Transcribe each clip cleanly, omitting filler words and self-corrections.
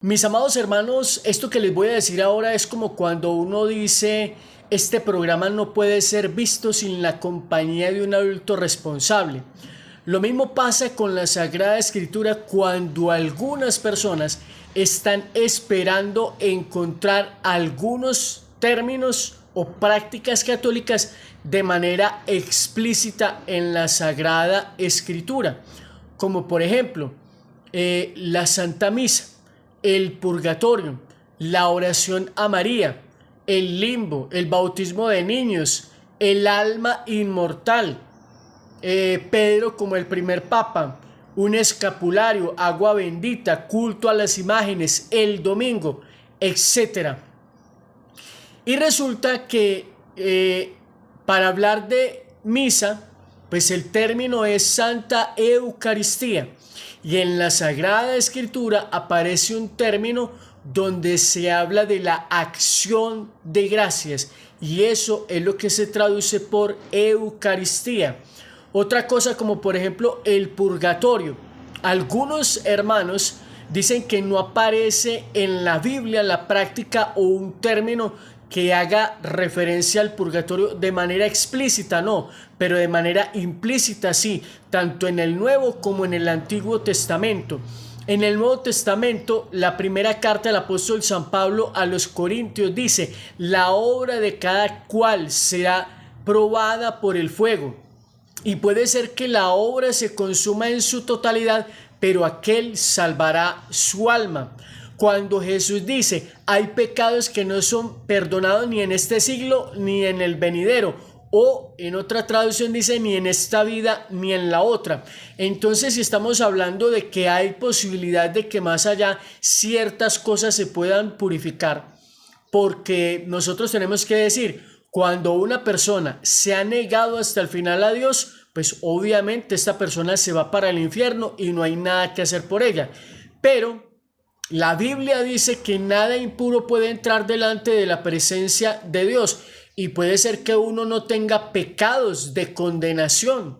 Mis amados hermanos, esto que les voy a decir ahora es como cuando uno dice, este programa no puede ser visto sin la compañía de un adulto responsable. Lo mismo pasa con la Sagrada Escritura cuando algunas personas están esperando encontrar algunos términos o prácticas católicas de manera explícita en la Sagrada Escritura, como por ejemplo la Santa Misa, el purgatorio, la oración a María, el limbo, el bautismo de niños, el alma inmortal, Pedro como el primer papa, un escapulario, agua bendita, culto a las imágenes, el domingo, etcétera. Y resulta que para hablar de misa, pues el término es Santa Eucaristía. Y en la Sagrada Escritura aparece un término donde se habla de la acción de gracias. Y eso es lo que se traduce por Eucaristía. Otra cosa como por ejemplo el purgatorio. Algunos hermanos dicen que no aparece en la Biblia la práctica o un término que haga referencia al purgatorio de manera explícita, no, pero de manera implícita sí, tanto en el Nuevo como en el Antiguo Testamento. En el Nuevo Testamento, la primera carta del apóstol San Pablo a los Corintios dice: la obra de cada cual será probada por el fuego. Y puede ser que la obra se consuma en su totalidad, pero aquel salvará su alma. Cuando Jesús dice, hay pecados que no son perdonados ni en este siglo ni en el venidero, o en otra traducción dice, ni en esta vida ni en la otra. Entonces, si estamos hablando de que hay posibilidad de que más allá ciertas cosas se puedan purificar, porque nosotros tenemos que decir, cuando una persona se ha negado hasta el final a Dios, pues obviamente esta persona se va para el infierno y no hay nada que hacer por ella. Pero la Biblia dice que nada impuro puede entrar delante de la presencia de Dios, y puede ser que uno no tenga pecados de condenación,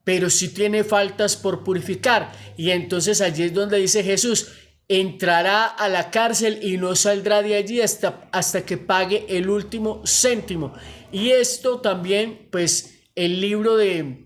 pero sí tiene faltas por purificar, y entonces allí es donde dice Jesús, entrará a la cárcel y no saldrá de allí hasta que pague el último céntimo. Y esto también, pues el libro de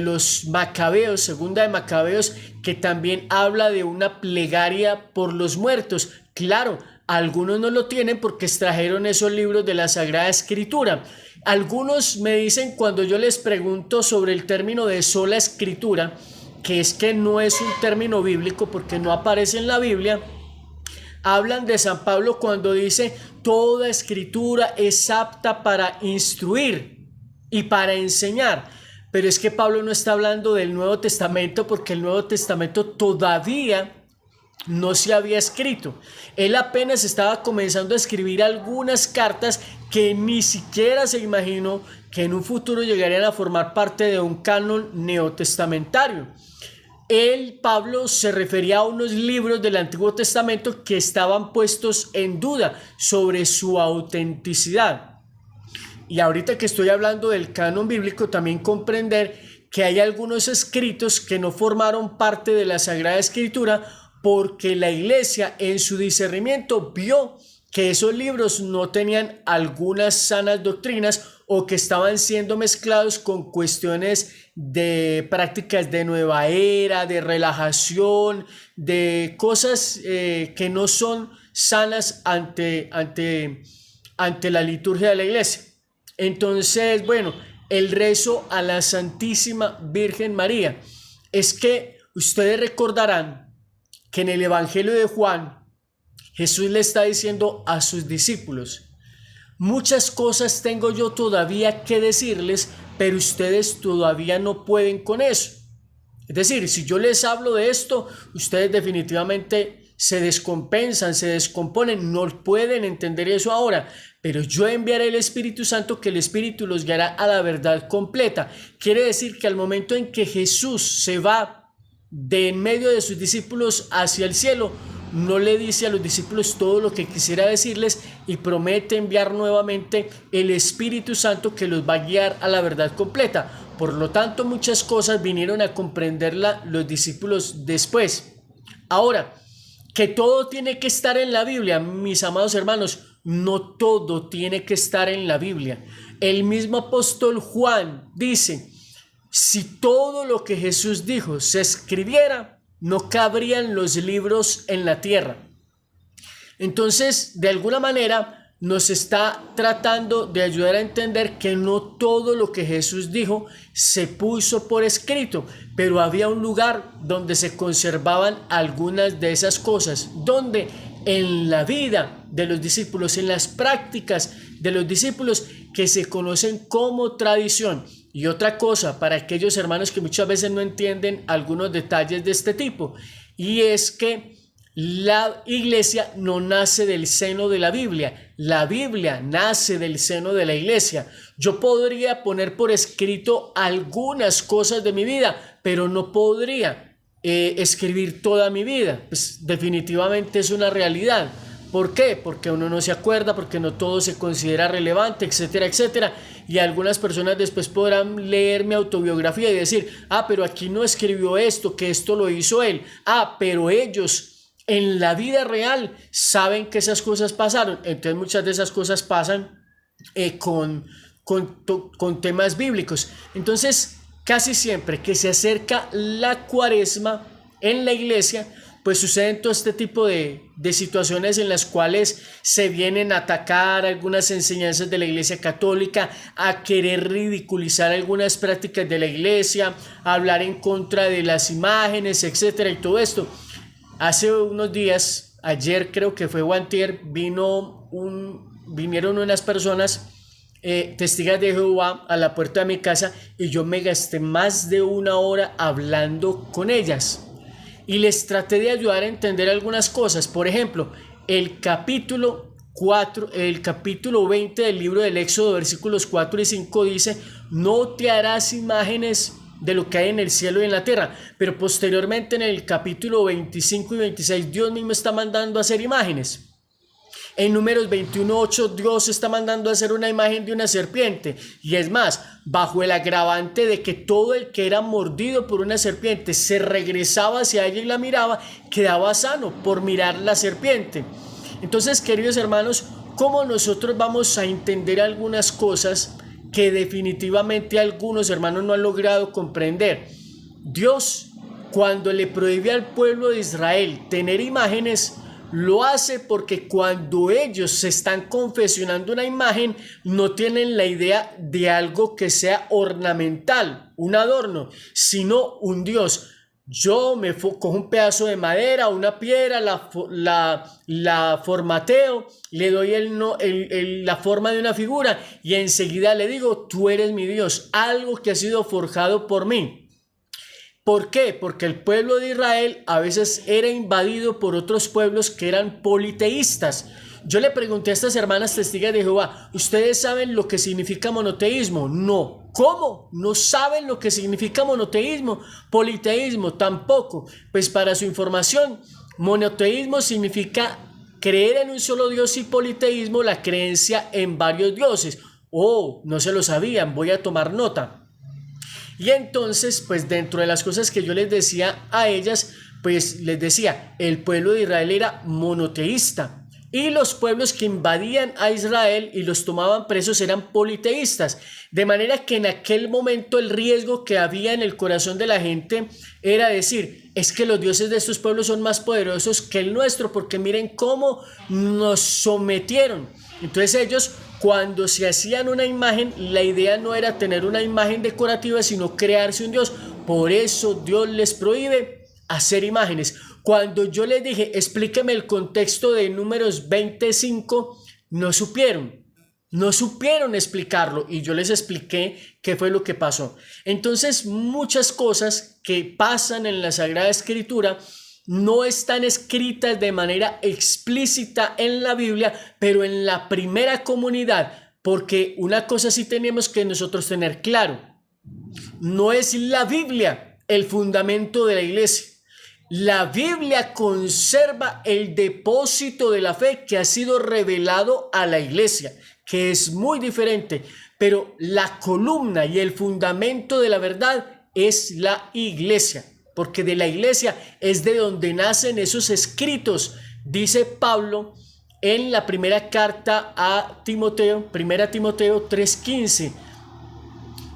los Macabeos, segunda de Macabeos, que también habla de una plegaria por los muertos. Claro, algunos no lo tienen porque extrajeron esos libros de la Sagrada Escritura. Algunos me dicen, cuando yo les pregunto sobre el término de sola escritura, que es que no es un término bíblico porque no aparece en la Biblia, hablan de San Pablo cuando dice toda escritura es apta para instruir y para enseñar. Pero es que Pablo no está hablando del Nuevo Testamento porque el Nuevo Testamento todavía no se había escrito. Él apenas estaba comenzando a escribir algunas cartas que ni siquiera se imaginó que en un futuro llegarían a formar parte de un canon neotestamentario. Pablo, se refería a unos libros del Antiguo Testamento que estaban puestos en duda sobre su autenticidad. Y ahorita que estoy hablando del canon bíblico, también comprender que hay algunos escritos que no formaron parte de la Sagrada Escritura porque la Iglesia en su discernimiento vio que esos libros no tenían algunas sanas doctrinas o que estaban siendo mezclados con cuestiones de prácticas de nueva era, de relajación, de cosas que no son sanas ante la liturgia de la Iglesia. Entonces, bueno, el rezo a la Santísima Virgen María. Es que ustedes recordarán que en el Evangelio de Juan, Jesús le está diciendo a sus discípulos, muchas cosas tengo yo todavía que decirles, pero ustedes todavía no pueden con eso. Es decir, si yo les hablo de esto, ustedes definitivamente se descompensan, se descomponen, no pueden entender eso ahora, pero yo enviaré el Espíritu Santo, que el Espíritu los guiará a la verdad completa. Quiere decir que al momento en que Jesús se va de en medio de sus discípulos hacia el cielo, no le dice a los discípulos todo lo que quisiera decirles y promete enviar nuevamente el Espíritu Santo que los va a guiar a la verdad completa. Por lo tanto, muchas cosas vinieron a comprenderla los discípulos después. Ahora, que todo tiene que estar en la Biblia. Mis amados hermanos, no todo tiene que estar en la Biblia. El mismo apóstol Juan dice, si todo lo que Jesús dijo se escribiera, no cabrían los libros en la tierra. Entonces, de alguna manera, nos está tratando de ayudar a entender que no todo lo que Jesús dijo se puso por escrito, pero había un lugar donde se conservaban algunas de esas cosas, donde en la vida de los discípulos, en las prácticas de los discípulos que se conocen como tradición. Y otra cosa para aquellos hermanos que muchas veces no entienden algunos detalles de este tipo, y es que la iglesia no nace del seno de la Biblia nace del seno de la iglesia. Yo podría poner por escrito algunas cosas de mi vida, pero no podría escribir toda mi vida. Pues definitivamente es una realidad. ¿Por qué? Porque uno no se acuerda, porque no todo se considera relevante, etcétera, etcétera. Y algunas personas después podrán leer mi autobiografía y decir, pero aquí no escribió esto, que esto lo hizo él. Pero ellos en la vida real saben que esas cosas pasaron. Entonces muchas de esas cosas pasan con temas bíblicos. Entonces casi siempre que se acerca la Cuaresma en la iglesia, pues suceden todo este tipo de situaciones en las cuales se vienen a atacar algunas enseñanzas de la Iglesia Católica, a querer ridiculizar algunas prácticas de la iglesia, a hablar en contra de las imágenes, etcétera, y todo esto. Hace unos días, ayer creo que fue o antier, vinieron unas personas testigos de Jehová a la puerta de mi casa y yo me gasté más de una hora hablando con ellas y les traté de ayudar a entender algunas cosas. Por ejemplo, el capítulo 20 del libro del Éxodo, versículos 4 y 5 dice: no te harás imágenes de lo que hay en el cielo y en la tierra. Pero posteriormente en el capítulo 25 y 26 Dios mismo está mandando a hacer imágenes. En Números 21:8 Dios está mandando a hacer una imagen de una serpiente, y es más, bajo el agravante de que todo el que era mordido por una serpiente se regresaba hacia ella y la miraba, quedaba sano por mirar la serpiente. Entonces, queridos hermanos, ¿cómo nosotros vamos a entender algunas cosas que definitivamente algunos hermanos no han logrado comprender? Dios, cuando le prohíbe al pueblo de Israel tener imágenes, lo hace porque cuando ellos se están confesionando una imagen, no tienen la idea de algo que sea ornamental, un adorno, sino un Dios. Yo me cojo un pedazo de madera, una piedra, la formateo, le doy la forma de una figura y enseguida le digo: tú eres mi Dios, algo que ha sido forjado por mí. ¿Por qué? Porque el pueblo de Israel a veces era invadido por otros pueblos que eran politeístas. Yo le pregunté a estas hermanas testigos de Jehová: ¿ustedes saben lo que significa monoteísmo? No. ¿Cómo? ¿No saben lo que significa monoteísmo? Politeísmo tampoco. Pues para su información, monoteísmo significa creer en un solo Dios, y politeísmo la creencia en varios dioses. Oh, no se lo sabían, voy a tomar nota. Y entonces, pues dentro de las cosas que yo les decía a ellas, pues les decía, el pueblo de Israel era monoteísta y los pueblos que invadían a Israel y los tomaban presos eran politeístas. De manera que en aquel momento el riesgo que había en el corazón de la gente era decir: es que los dioses de estos pueblos son más poderosos que el nuestro, porque miren cómo nos sometieron. Entonces ellos, cuando se hacían una imagen, la idea no era tener una imagen decorativa, sino crearse un Dios. Por eso Dios les prohíbe hacer imágenes. Cuando yo les dije: explíqueme el contexto de Números 25, no supieron explicarlo, y yo les expliqué qué fue lo que pasó. Entonces, muchas cosas que pasan en la Sagrada Escritura no están escritas de manera explícita en la Biblia, pero en la primera comunidad, porque una cosa sí tenemos que nosotros tener claro: no es la Biblia el fundamento de la iglesia. La Biblia conserva el depósito de la fe que ha sido revelado a la iglesia, que es muy diferente, pero la columna y el fundamento de la verdad es la iglesia. porque de la iglesia es de donde nacen esos escritos, dice Pablo en la primera carta a Timoteo, 1 Timoteo 3:15.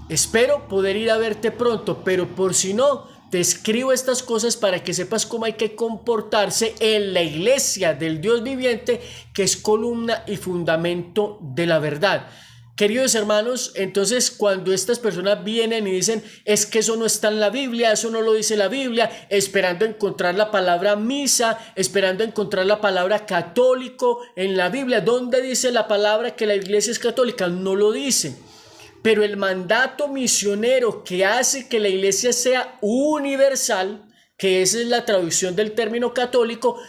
Espero poder ir a verte pronto, pero por si no, te escribo estas cosas para que sepas cómo hay que comportarse en la iglesia del Dios viviente, que es columna y fundamento de la verdad. Queridos hermanos, entonces cuando estas personas vienen y dicen, es que eso no está en la Biblia, eso no lo dice la Biblia, esperando encontrar la palabra misa, esperando encontrar la palabra católico en la Biblia, ¿dónde dice la palabra que la iglesia es católica? No lo dice. Pero el mandato misionero que hace que la iglesia sea universal, que esa es la traducción del término católico,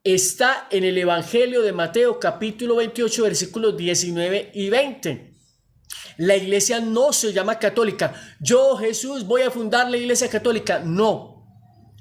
está en el Evangelio de Mateo capítulo 28 versículos 19 y 20. La iglesia no se llama católica. Yo, Jesús, voy a fundar la iglesia católica. No.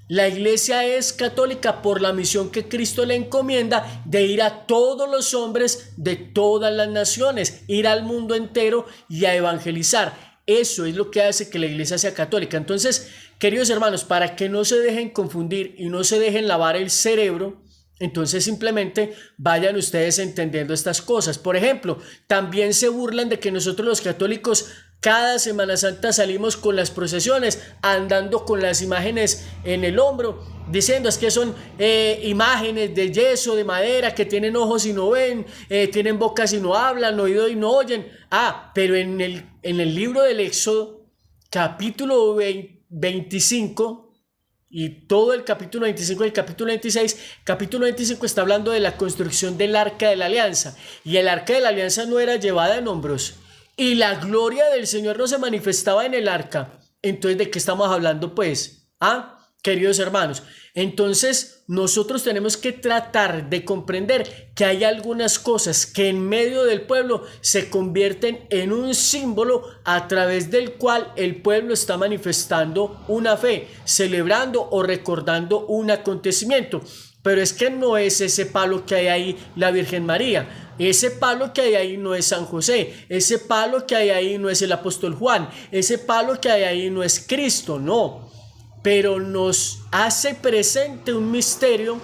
La iglesia es católica por la misión que Cristo le encomienda de ir a todos los hombres de todas las naciones, ir al mundo entero y a evangelizar. Eso es lo que hace que la iglesia sea católica. Entonces, queridos hermanos, para que no se dejen confundir y no se dejen lavar el cerebro, entonces simplemente vayan ustedes entendiendo estas cosas. Por ejemplo, también se burlan de que nosotros los católicos cada Semana Santa salimos con las procesiones, andando con las imágenes en el hombro, diciendo es que son imágenes de yeso, de madera, que tienen ojos y no ven, tienen bocas y no hablan, oídos y no oyen. Pero en el libro del Éxodo, capítulo 25, y todo el capítulo 25 y el capítulo 25 está hablando de la construcción del Arca de la Alianza, y el Arca de la Alianza no era llevada en hombros, y la gloria del Señor no se manifestaba en el arca. Entonces, ¿de qué estamos hablando pues? Queridos hermanos, entonces nosotros tenemos que tratar de comprender que hay algunas cosas que en medio del pueblo se convierten en un símbolo a través del cual el pueblo está manifestando una fe, celebrando o recordando un acontecimiento. Pero es que no es ese palo que hay ahí la Virgen María, ese palo que hay ahí no es San José, ese palo que hay ahí no es el apóstol Juan, ese palo que hay ahí no es Cristo, no. Pero nos hace presente un misterio,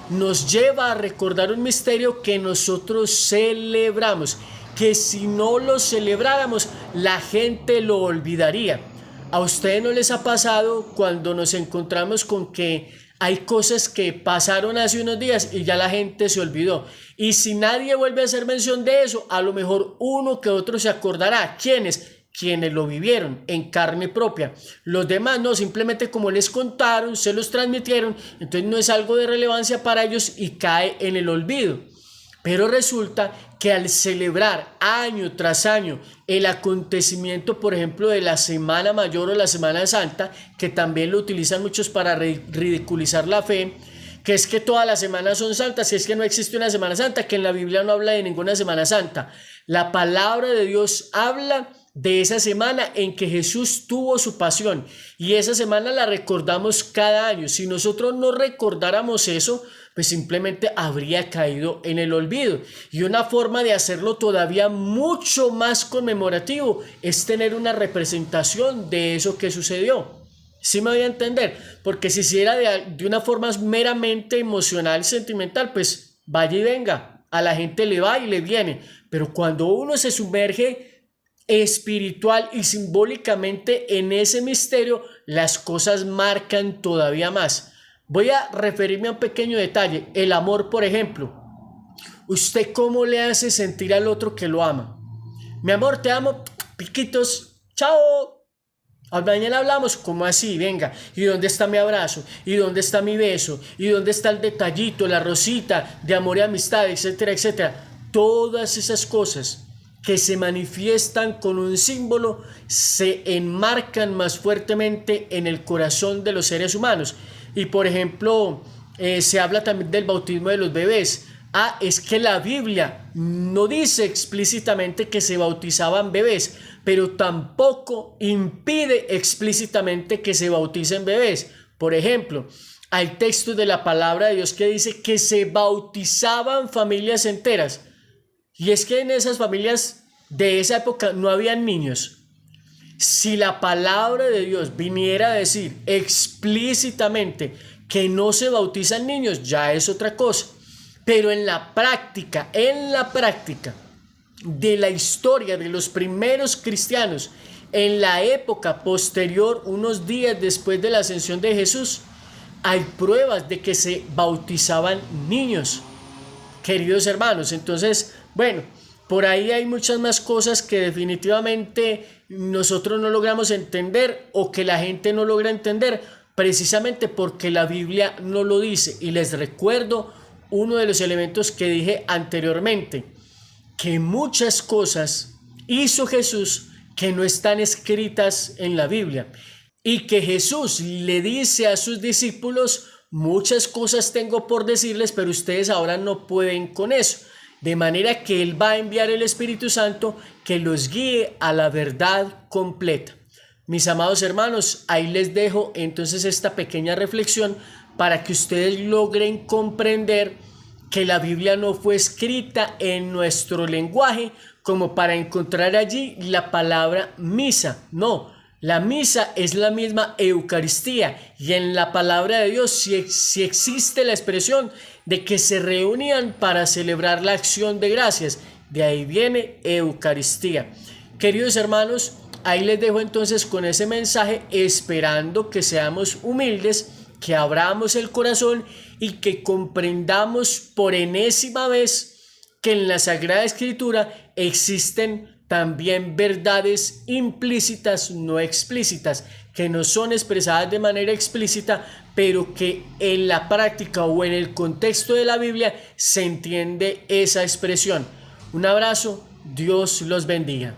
nos lleva a recordar un misterio que nosotros celebramos, que si no lo celebráramos la gente lo olvidaría. ¿A ustedes no les ha pasado cuando nos encontramos con que hay cosas que pasaron hace unos días y ya la gente se olvidó? Y si nadie vuelve a hacer mención de eso, a lo mejor uno que otro se acordará. ¿Quiénes? Quienes lo vivieron en carne propia. Los demás no, simplemente como les contaron, se los transmitieron, entonces no es algo de relevancia para ellos y cae en el olvido. Pero resulta que al celebrar año tras año el acontecimiento, por ejemplo, de la Semana Mayor o la Semana Santa, que también lo utilizan muchos para ridiculizar la fe, que es que todas las semanas son santas, que es que no existe una Semana Santa, que en la Biblia no habla de ninguna Semana Santa. La palabra de Dios habla de esa semana en que Jesús tuvo su pasión, y esa semana la recordamos cada año. Si nosotros no recordáramos eso, pues simplemente habría caído en el olvido. Y una forma de hacerlo todavía mucho más conmemorativo es tener una representación de eso que sucedió. ¿Sí me voy a entender? Porque si hiciera de una forma meramente emocional, sentimental, pues vaya y venga, a la gente le va y le viene. Pero cuando uno se sumerge espiritual y simbólicamente en ese misterio, las cosas marcan todavía más. Voy a referirme a un pequeño detalle: el amor, por ejemplo. ¿Usted cómo le hace sentir al otro que lo ama? Mi amor, te amo, piquitos, chao. Mañana hablamos. ¿Cómo así? Venga, ¿y dónde está mi abrazo? ¿Y dónde está mi beso? ¿Y dónde está el detallito, la rosita de amor y amistad, etcétera, etcétera? Todas esas cosas que se manifiestan con un símbolo se enmarcan más fuertemente en el corazón de los seres humanos. Y por ejemplo, se habla también del bautismo de los bebés. Es que la Biblia no dice explícitamente que se bautizaban bebés, pero tampoco impide explícitamente que se bauticen bebés. Por ejemplo, hay textos de la palabra de Dios que dice que se bautizaban familias enteras. Y es que en esas familias de esa época no habían niños. Si la palabra de Dios viniera a decir explícitamente que no se bautizan niños, ya es otra cosa. Pero en la práctica de la historia de los primeros cristianos, en la época posterior, unos días después de la ascensión de Jesús, hay pruebas de que se bautizaban niños, queridos hermanos. Entonces, bueno, por ahí hay muchas más cosas que definitivamente nosotros no logramos entender o que la gente no logra entender, precisamente porque la Biblia no lo dice. Y les recuerdo uno de los elementos que dije anteriormente, que muchas cosas hizo Jesús que no están escritas en la Biblia, y que Jesús le dice a sus discípulos: muchas cosas tengo por decirles, pero ustedes ahora no pueden con eso. De manera que Él va a enviar el Espíritu Santo que los guíe a la verdad completa. Mis amados hermanos, ahí les dejo entonces esta pequeña reflexión para que ustedes logren comprender que la Biblia no fue escrita en nuestro lenguaje como para encontrar allí la palabra misa. No, la misa es la misma Eucaristía, y en la palabra de Dios sí existe la expresión de que se reunían para celebrar la acción de gracias. De ahí viene Eucaristía. Queridos hermanos, ahí les dejo entonces con ese mensaje, esperando que seamos humildes, que abramos el corazón y que comprendamos por enésima vez que en la Sagrada Escritura existen también verdades implícitas, no explícitas, que no son expresadas de manera explícita, pero que en la práctica o en el contexto de la Biblia se entiende esa expresión. Un abrazo, Dios los bendiga.